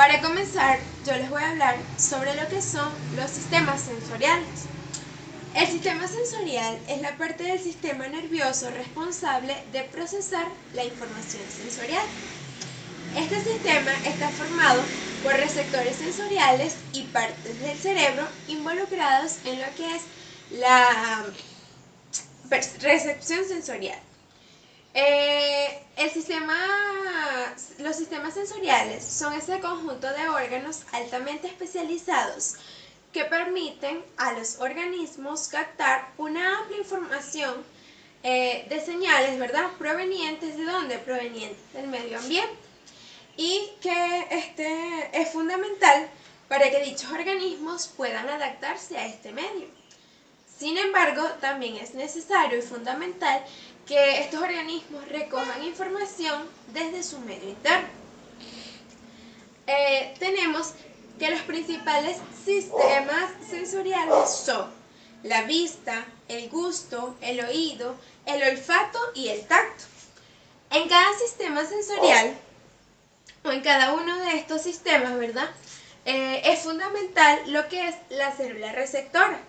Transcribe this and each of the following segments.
Para comenzar, yo les voy a hablar sobre lo que son los sistemas sensoriales. El sistema sensorial es la parte del sistema nervioso responsable de procesar la información sensorial. Este sistema está formado por receptores sensoriales y partes del cerebro involucrados en lo que es la recepción sensorial. Los sistemas sensoriales son ese conjunto de órganos altamente especializados que permiten a los organismos captar una amplia información de señales, ¿verdad? Provenientes de dónde? Provenientes del medio ambiente. Y que es fundamental para que dichos organismos puedan adaptarse a este medio. Sin embargo, también es necesario y fundamental que estos organismos recojan información desde su medio interno. Tenemos que los principales sistemas sensoriales son la vista, el gusto, el oído, el olfato y el tacto. En cada sistema sensorial, o en cada uno de estos sistemas, ¿verdad? Es fundamental lo que es la célula receptora.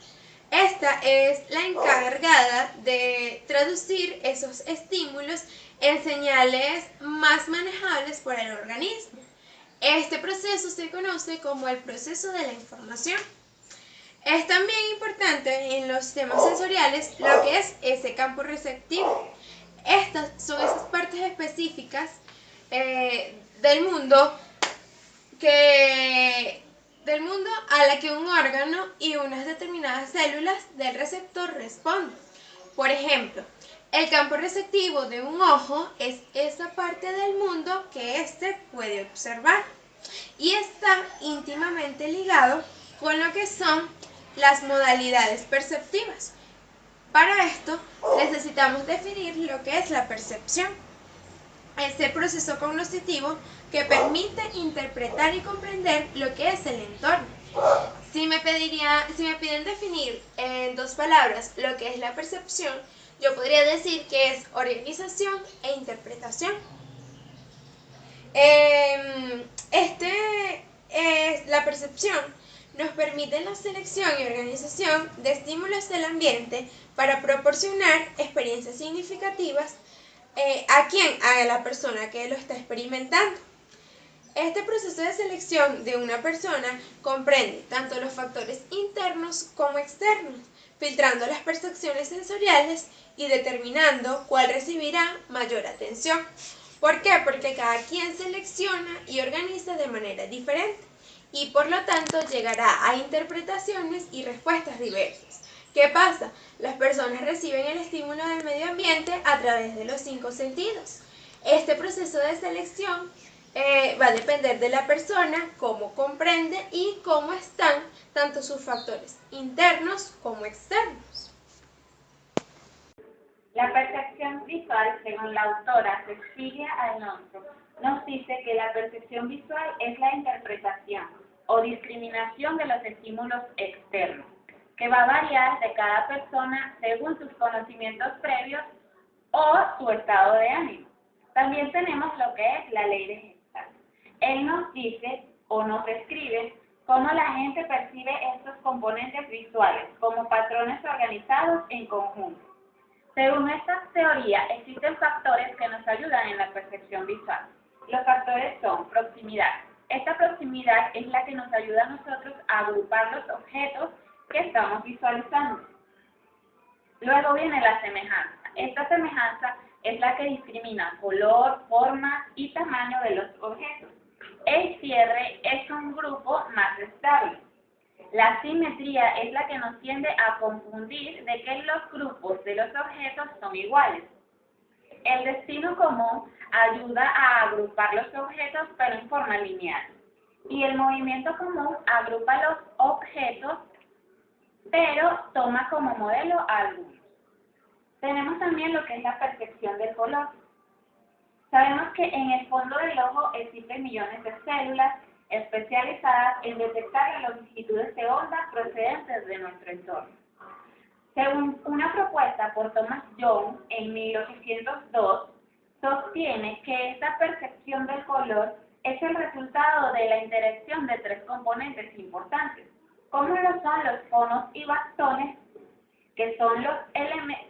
Esta es la encargada de traducir esos estímulos en señales más manejables por el organismo. Este proceso se conoce como el proceso de la información. Es también importante en los sistemas sensoriales lo que es ese campo receptivo. Estas son esas partes específicas del mundo a la que un órgano y unas determinadas células del receptor responden. Por ejemplo, el campo receptivo de un ojo es esa parte del mundo que éste puede observar y está íntimamente ligado con lo que son las modalidades perceptivas. Para esto necesitamos definir lo que es la percepción. Es el proceso cognitivo que permite interpretar y comprender lo que es el entorno. Si me piden definir en dos palabras lo que es la percepción, yo podría decir que es organización e interpretación. La percepción nos permite la selección y organización de estímulos del ambiente para proporcionar experiencias significativas a la persona que lo está experimentando. Este proceso de selección de una persona comprende tanto los factores internos como externos, filtrando las percepciones sensoriales y determinando cuál recibirá mayor atención. ¿Por qué? Porque cada quien selecciona y organiza de manera diferente y por lo tanto llegará a interpretaciones y respuestas diversas. ¿Qué pasa? Las personas reciben el estímulo del medio ambiente a través de los 5 sentidos. Este proceso de selección va a depender de la persona, cómo comprende y cómo están tanto sus factores internos como externos. La percepción visual, según la autora Cecilia Alonso, nos dice que la percepción visual es la interpretación o discriminación de los estímulos externos, que va a variar de cada persona según sus conocimientos previos o su estado de ánimo. También tenemos lo que es la ley de Gestalt. Él nos dice o nos describe cómo la gente percibe estos componentes visuales como patrones organizados en conjunto. Según esta teoría, existen factores que nos ayudan en la percepción visual. Los factores son proximidad. Esta proximidad es la que nos ayuda a nosotros a agrupar los objetos que estamos visualizando. Luego viene la semejanza. Esta semejanza es la que discrimina color, forma y tamaño de los objetos. El cierre es un grupo más estable. La simetría es la que nos tiende a confundir de que los grupos de los objetos son iguales. El destino común ayuda a agrupar los objetos pero en forma lineal. Y el movimiento común agrupa los objetos pero toma como modelo a algunos. Tenemos también lo que es la percepción del color. Sabemos que en el fondo del ojo existen millones de células especializadas en detectar las longitudes de onda procedentes de nuestro entorno. Según una propuesta por Thomas Young en 1802, sostiene que esta percepción del color es el resultado de la interacción de tres componentes importantes, como lo son los fonos y bastones, que son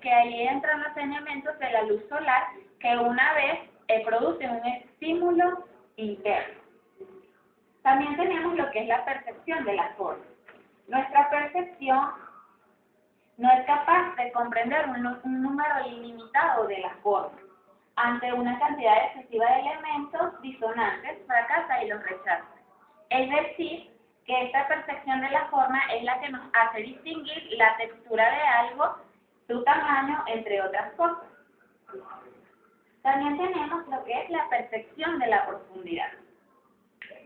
que ahí entran los elementos de la luz solar que una vez producen un estímulo interno. También tenemos lo que es la percepción de la forma. Nuestra percepción no es capaz de comprender un número ilimitado de las formas. Ante una cantidad excesiva de elementos disonantes, fracasa y los rechaza. Es decir, que esta percepción de la forma es la que nos hace distinguir la textura de algo, su tamaño, entre otras cosas. También tenemos lo que es la percepción de la profundidad.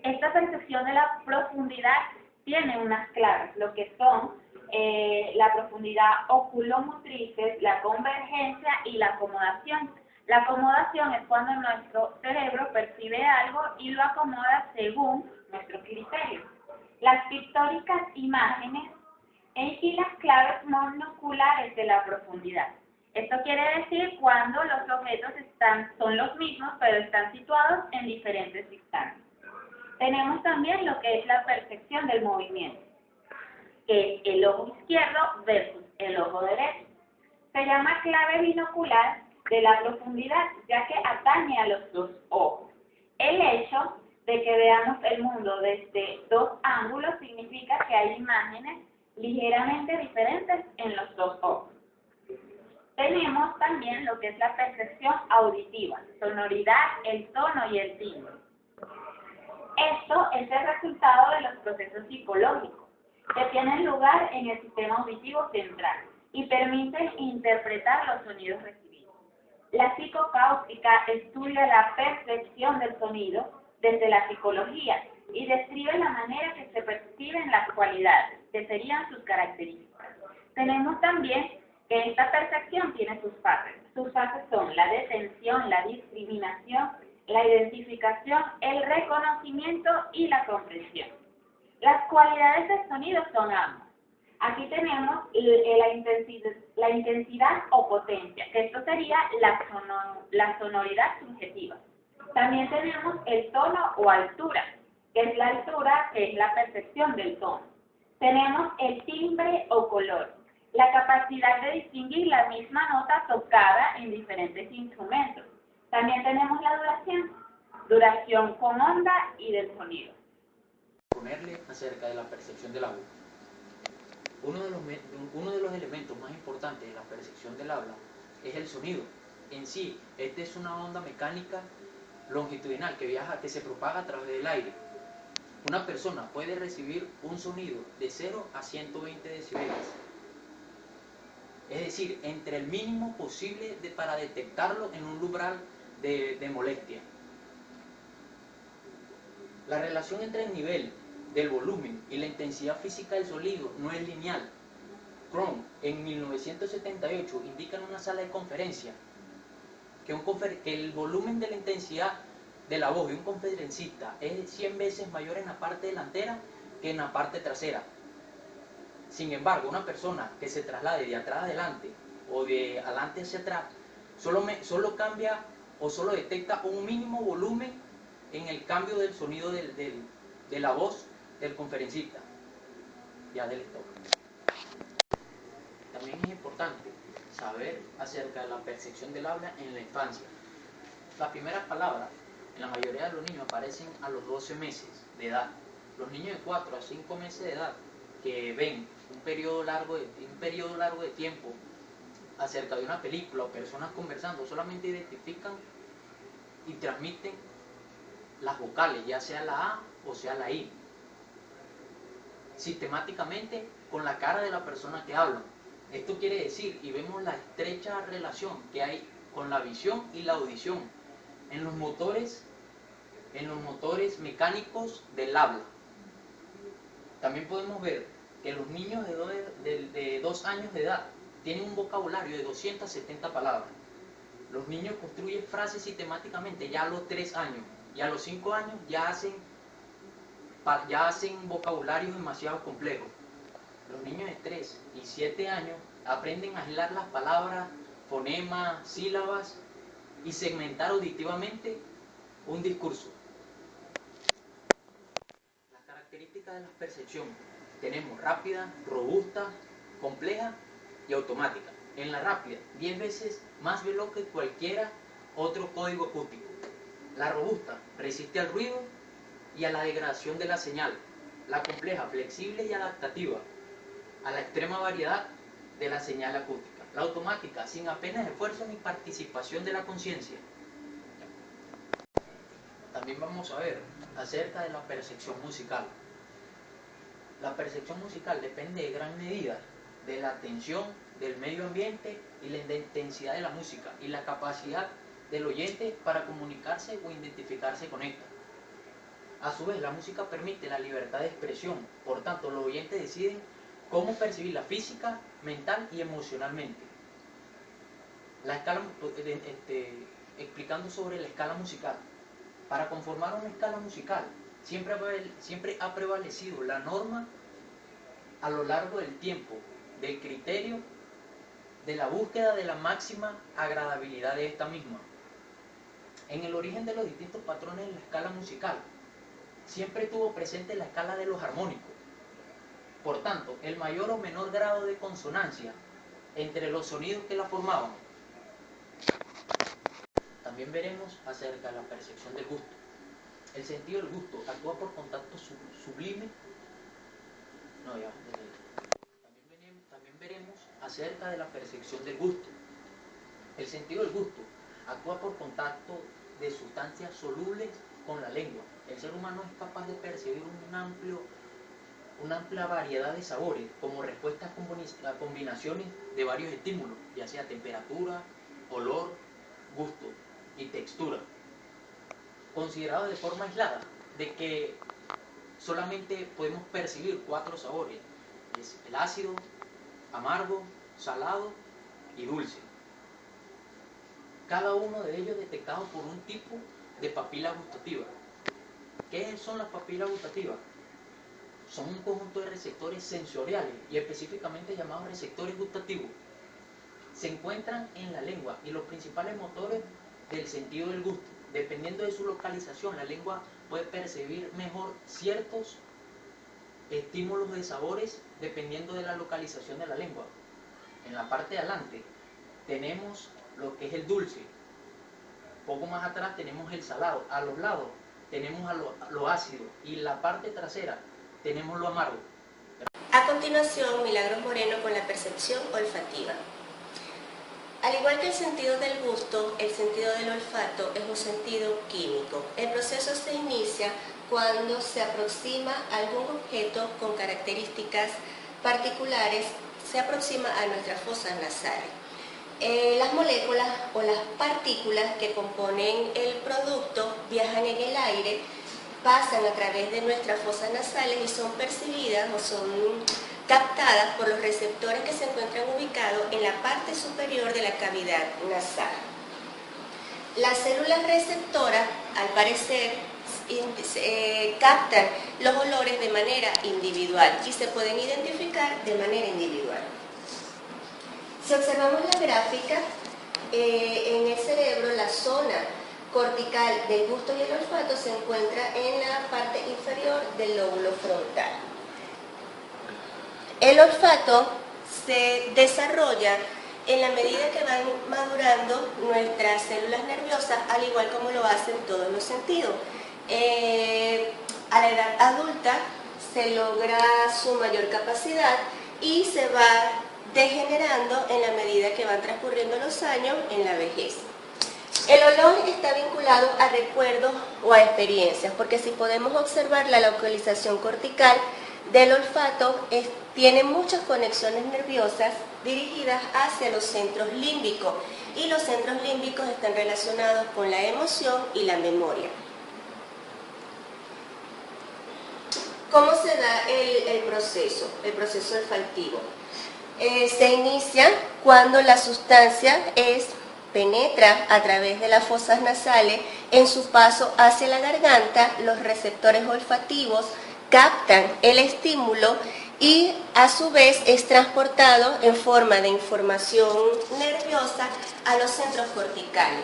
Esta percepción de la profundidad tiene unas claves, lo que son la profundidad oculomotrices, la convergencia y la acomodación. La acomodación es cuando nuestro cerebro percibe algo y lo acomoda según nuestro criterio. Las pictóricas imágenes y las claves monoculares de la profundidad. Esto quiere decir cuando los objetos son los mismos, pero están situados en diferentes distancias. Tenemos también lo que es la percepción del movimiento, que es el ojo izquierdo versus el ojo derecho. Se llama clave binocular de la profundidad, ya que atañe a los dos ojos. El hecho de que veamos el mundo desde dos ángulos significa que hay imágenes ligeramente diferentes en los dos ojos. Tenemos también lo que es la percepción auditiva, sonoridad, el tono y el timbre. Esto es el resultado de los procesos psicológicos que tienen lugar en el sistema auditivo central y permiten interpretar los sonidos recibidos. La psicocáustica estudia la percepción del sonido desde la psicología y describe la manera que se perciben las cualidades, que serían sus características. Tenemos también que esta percepción tiene sus fases. Sus fases son la detención, la discriminación, la identificación, el reconocimiento y la comprensión. Las cualidades del sonido son ambas. Aquí tenemos la intensidad o potencia, que esto sería la sonoridad subjetiva. También tenemos el tono o altura, que es la altura, que es la percepción del tono. Tenemos el timbre o color, la capacidad de distinguir la misma nota tocada en diferentes instrumentos. También tenemos la duración con onda y del sonido. Ponerle acerca de la percepción del habla. Uno de los elementos más importantes de la percepción del habla es el sonido. En sí, esta es una onda mecánica longitudinal que se propaga a través del aire. Una persona puede recibir un sonido de 0 a 120 decibeles. Es decir, entre el mínimo posible para detectarlo en un umbral de molestia. La relación entre el nivel del volumen y la intensidad física del sonido no es lineal. Cron, en 1978, indica en una sala de conferencia que el volumen de la intensidad de la voz de un conferencista es 100 veces mayor en la parte delantera que en la parte trasera. Sin embargo, una persona que se traslade de atrás adelante o de adelante hacia atrás solo cambia o solo detecta un mínimo volumen en el cambio del sonido de la voz del conferencista, ya del stop. También es importante saber acerca de la percepción del habla en la infancia. Las primeras palabras en la mayoría de los niños aparecen a los 12 meses de edad. Los niños de 4 a 5 meses de edad que ven un periodo largo de tiempo acerca de una película o personas conversando, solamente identifican y transmiten las vocales, ya sea la A o sea la I, sistemáticamente con la cara de la persona que habla. Esto quiere decir, y vemos la estrecha relación que hay con la visión y la audición en los motores mecánicos del habla. También podemos ver que los niños de 2 años de edad tienen un vocabulario de 270 palabras. Los niños construyen frases sistemáticamente ya a los 3 años, y a los 5 años ya hacen vocabularios demasiado complejos. Los niños de 3 y 7 años aprenden a aislar las palabras, fonemas, sílabas y segmentar auditivamente un discurso. características de la percepción. Tenemos rápida, robusta, compleja y automática. En la rápida, 10 veces más veloz que cualquiera otro código acústico. La robusta resiste al ruido y a la degradación de la señal. La compleja, flexible y adaptativa a la extrema variedad de la señal acústica. La automática, sin apenas esfuerzo ni participación de la conciencia. También vamos a ver acerca de la percepción musical. La percepción musical depende de gran medida de la atención, del medio ambiente y la intensidad de la música y la capacidad del oyente para comunicarse o identificarse con esta. A su vez, la música permite la libertad de expresión, por tanto, los oyentes deciden cómo percibirla física, mental y emocionalmente. La escala, explicando sobre la escala musical. Para conformar una escala musical, siempre ha prevalecido la norma a lo largo del tiempo, del criterio de la búsqueda de la máxima agradabilidad de esta misma. En el origen de los distintos patrones de la escala musical, siempre estuvo presente la escala de los armónicos. Por tanto, el mayor o menor grado de consonancia entre los sonidos que la formaban. También veremos acerca de la percepción del gusto. El sentido del gusto actúa por contacto sublime. También veremos acerca de la percepción del gusto. El sentido del gusto actúa por contacto de sustancias solubles con la lengua. El ser humano es capaz de percibir una amplia variedad de sabores como respuesta a combinaciones de varios estímulos, ya sea temperatura, olor, gusto y textura. Considerado de forma aislada, de que solamente podemos percibir 4 sabores: es el ácido, amargo, salado y dulce. Cada uno de ellos detectado por un tipo de papila gustativa. ¿Qué son las papilas gustativas? Son un conjunto de receptores sensoriales y específicamente llamados receptores gustativos. Se encuentran en la lengua y los principales motores del sentido del gusto. Dependiendo de su localización, la lengua puede percibir mejor ciertos estímulos de sabores dependiendo de la localización de la lengua. En la parte de adelante tenemos lo que es el dulce. Poco más atrás tenemos el salado. A los lados tenemos lo ácido y en la parte trasera tenemos lo amargo. A continuación, Milagros Moreno con la percepción olfativa. Al igual que el sentido del gusto, el sentido del olfato es un sentido químico. El proceso se inicia cuando se aproxima a algún objeto con características particulares, se aproxima a nuestras fosas nasales. Las moléculas o las partículas que componen el producto viajan en el aire, pasan a través de nuestras fosas nasales y son percibidas o son captadas por los receptores que se encuentran ubicados en la parte superior de la cavidad nasal. Las células receptoras, al parecer, captan los olores de manera individual y se pueden identificar de manera individual. Si observamos la gráfica, en el cerebro la zona cortical del gusto y el olfato se encuentra en la parte inferior del lóbulo frontal. El olfato se desarrolla en la medida que van madurando nuestras células nerviosas, al igual como lo hacen todos los sentidos. A la edad adulta se logra su mayor capacidad y se va degenerando en la medida que van transcurriendo los años en la vejez. El olor está vinculado a recuerdos o a experiencias, porque si podemos observar la localización cortical del olfato, tiene muchas conexiones nerviosas dirigidas hacia los centros límbicos, y los centros límbicos están relacionados con la emoción y la memoria. ¿Cómo se da el proceso olfativo? Se inicia cuando la sustancia penetra a través de las fosas nasales. En su paso hacia la garganta, los receptores olfativos captan el estímulo y a su vez es transportado en forma de información nerviosa a los centros corticales.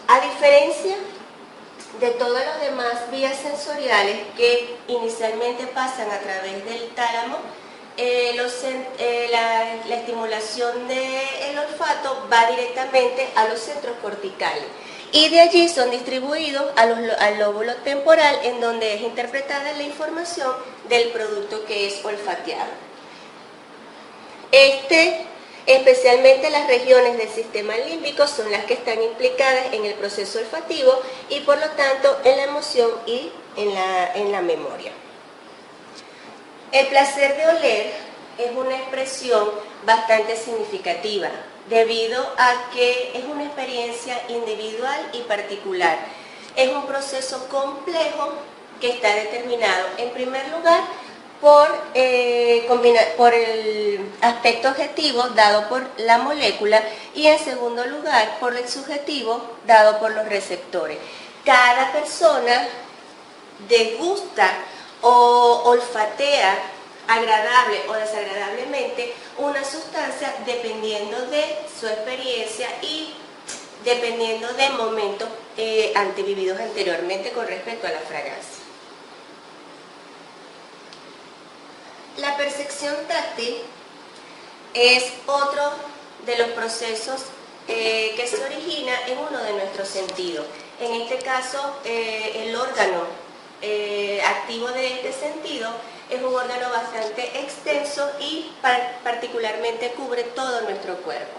A diferencia de todas las demás vías sensoriales que inicialmente pasan a través del tálamo, la estimulación del olfato va directamente a los centros corticales y de allí son distribuidos al lóbulo temporal, en donde es interpretada la información del producto que es olfateado. Especialmente las regiones del sistema límbico son las que están implicadas en el proceso olfativo y por lo tanto en la emoción y en la memoria. El placer de oler es una expresión bastante significativa debido a que es una experiencia individual y particular. Es un proceso complejo que está determinado en primer lugar por el aspecto objetivo dado por la molécula y en segundo lugar por el subjetivo dado por los receptores. Cada persona degusta o olfatea agradable o desagradablemente una sustancia dependiendo de su experiencia y dependiendo de momentos vividos anteriormente con respecto a la fragancia. La percepción táctil es otro de los procesos que se origina en uno de nuestros sentidos. En este caso, el órgano activo de este sentido es un órgano bastante extenso y particularmente cubre todo nuestro cuerpo.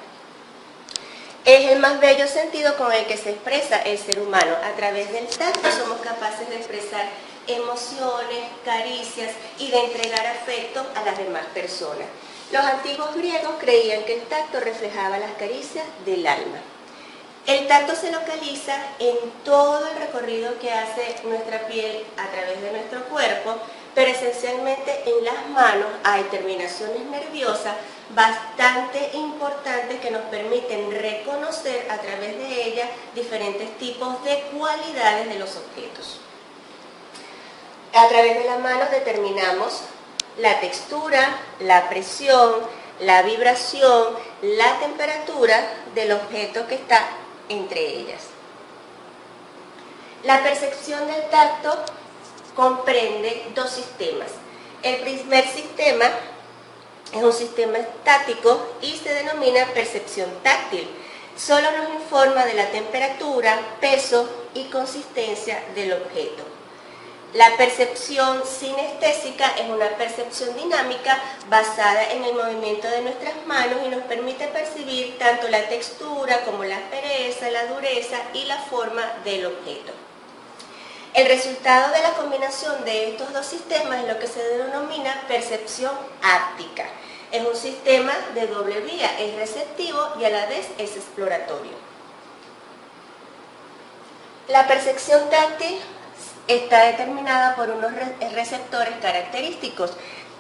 Es el más bello sentido con el que se expresa el ser humano. A través del tacto somos capaces de expresar emociones, caricias y de entregar afecto a las demás personas. Los antiguos griegos creían que el tacto reflejaba las caricias del alma. El tacto se localiza en todo el recorrido que hace nuestra piel a través de nuestro cuerpo, pero esencialmente en las manos hay terminaciones nerviosas bastante importantes que nos permiten reconocer a través de ellas diferentes tipos de cualidades de los objetos. A través de las manos determinamos la textura, la presión, la vibración, la temperatura del objeto que está entre ellas. La percepción del tacto comprende dos sistemas. El primer sistema es un sistema estático y se denomina percepción táctil. Solo nos informa de la temperatura, peso y consistencia del objeto. La percepción sinestésica es una percepción dinámica basada en el movimiento de nuestras manos y nos permite percibir tanto la textura como la aspereza, la dureza y la forma del objeto. El resultado de la combinación de estos dos sistemas es lo que se denomina percepción áptica. Es un sistema de doble vía, es receptivo y a la vez es exploratorio. La percepción táctil está determinada por unos receptores característicos.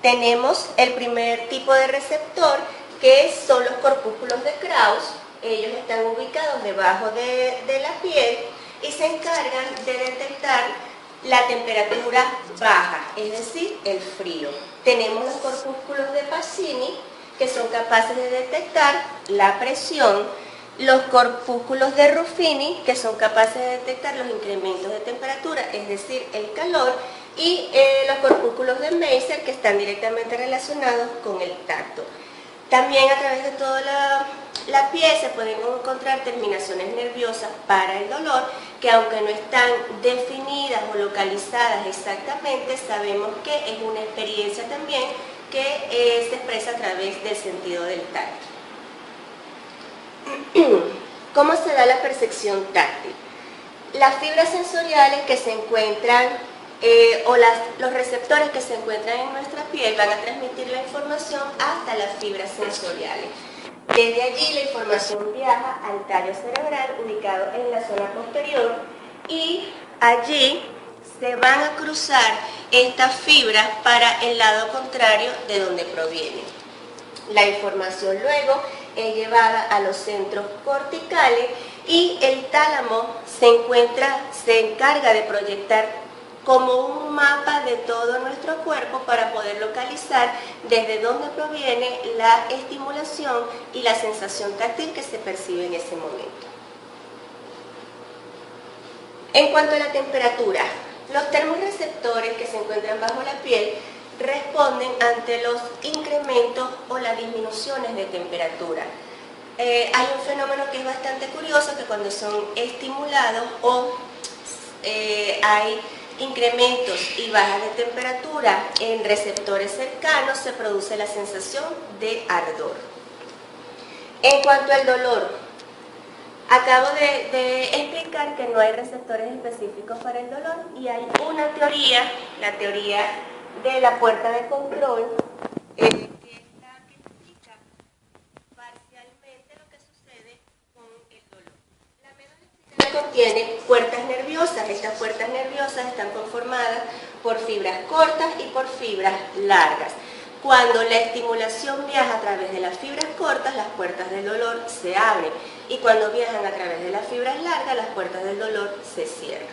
Tenemos el primer tipo de receptor, que son los corpúsculos de Krauss. Ellos están ubicados debajo de la piel y se encargan de detectar la temperatura baja, es decir, el frío. Tenemos los corpúsculos de Pacini, que son capaces de detectar la presión, los corpúsculos de Ruffini, que son capaces de detectar los incrementos de temperatura, es decir, el calor, y los corpúsculos de Meiser, que están directamente relacionados con el tacto. También a través de toda la piel se pueden encontrar terminaciones nerviosas para el dolor, que aunque no están definidas o localizadas exactamente, sabemos que es una experiencia también que se expresa a través del sentido del tacto. ¿Cómo se da la percepción táctil? Las fibras sensoriales que se encuentran los receptores que se encuentran en nuestra piel van a transmitir la información hasta las fibras sensoriales. Desde allí la información viaja al tallo cerebral ubicado en la zona posterior y allí se van a cruzar estas fibras para el lado contrario de donde provienen. La información luego es llevada a los centros corticales y el tálamo se encarga de proyectar como un mapa de todo nuestro cuerpo para poder localizar desde dónde proviene la estimulación y la sensación táctil que se percibe en ese momento. En cuanto a la temperatura, los termorreceptores que se encuentran bajo la piel responden ante los incrementos o las disminuciones de temperatura. Hay un fenómeno que es bastante curioso, que cuando son estimulados o hay incrementos y bajas de temperatura en receptores cercanos, se produce la sensación de ardor. En cuanto al dolor, acabo de explicar que no hay receptores específicos para el dolor y hay una teoría, la teoría de la puerta de control, que es la que explica parcialmente lo que sucede con el dolor. La médula espinal contiene puertas nerviosas. Estas puertas nerviosas están conformadas por fibras cortas y por fibras largas. Cuando la estimulación viaja a través de las fibras cortas, las puertas del dolor se abren, y cuando viajan a través de las fibras largas, las puertas del dolor se cierran.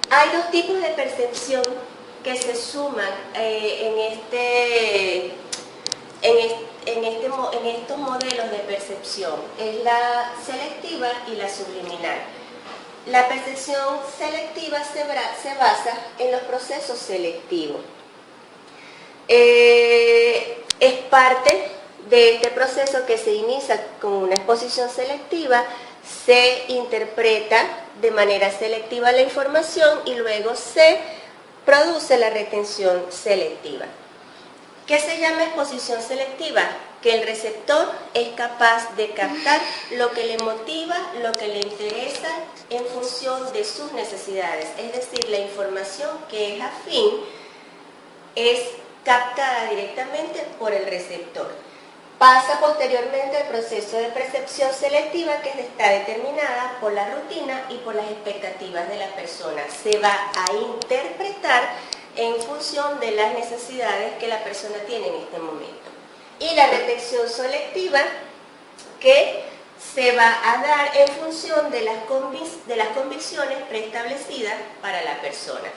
Hay dos tipos de percepción que se suman en estos modelos de percepción. Es la selectiva y la subliminal. La percepción selectiva se basa en los procesos selectivos. Es parte de este proceso que se inicia con una exposición selectiva, se interpreta de manera selectiva la información y luego se produce la retención selectiva. ¿Qué se llama exposición selectiva? Que el receptor es capaz de captar lo que le motiva, lo que le interesa en función de sus necesidades. Es decir, la información que es afín es captada directamente por el receptor. Pasa posteriormente al proceso de percepción selectiva, que está determinada por la rutina y por las expectativas de la persona. Se va a interpretar en función de las necesidades que la persona tiene en este momento. Y la retención selectiva, que se va a dar en función de las convicciones preestablecidas para la persona.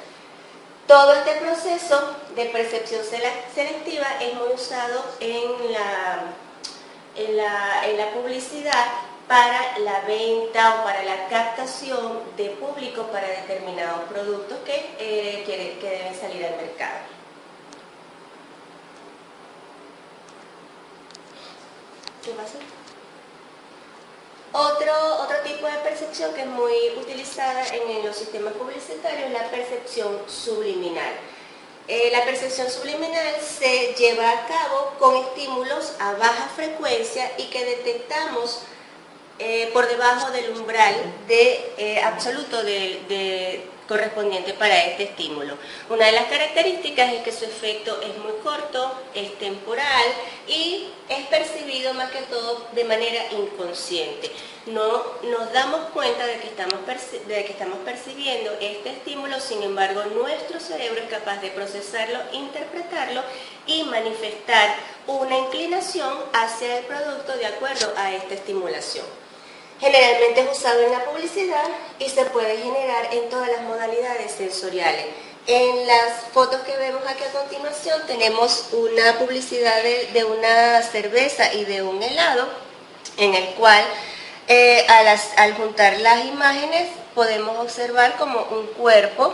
Todo este proceso de percepción selectiva es muy usado en la publicidad para la venta o para la captación de público para determinados productos que deben salir al mercado. ¿Qué pasa? Otro tipo de percepción que es muy utilizada en los sistemas publicitarios es la percepción subliminal. La percepción subliminal se lleva a cabo con estímulos a baja frecuencia y que detectamos por debajo del umbral absoluto correspondiente para este estímulo. Una de las características es que su efecto es muy corto, es temporal y es percibido más que todo de manera inconsciente. No nos damos cuenta de que estamos percibiendo este estímulo, sin embargo nuestro cerebro es capaz de procesarlo, interpretarlo y manifestar una inclinación hacia el producto de acuerdo a esta estimulación. Generalmente es usado en la publicidad y se puede generar en todas las modalidades sensoriales. En las fotos que vemos aquí a continuación tenemos una publicidad de una cerveza y de un helado, en el cual al juntar las imágenes podemos observar como un cuerpo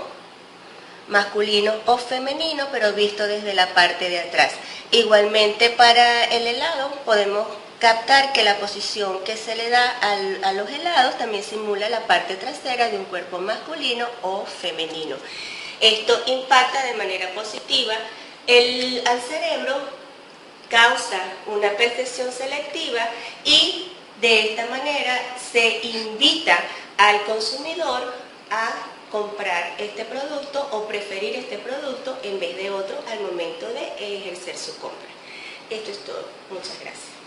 masculino o femenino, pero visto desde la parte de atrás. Igualmente para el helado podemos captar que la posición que se le da a los helados también simula la parte trasera de un cuerpo masculino o femenino. Esto impacta de manera positiva al cerebro, causa una percepción selectiva y de esta manera se invita al consumidor a comprar este producto o preferir este producto en vez de otro al momento de ejercer su compra. Esto es todo. Muchas gracias.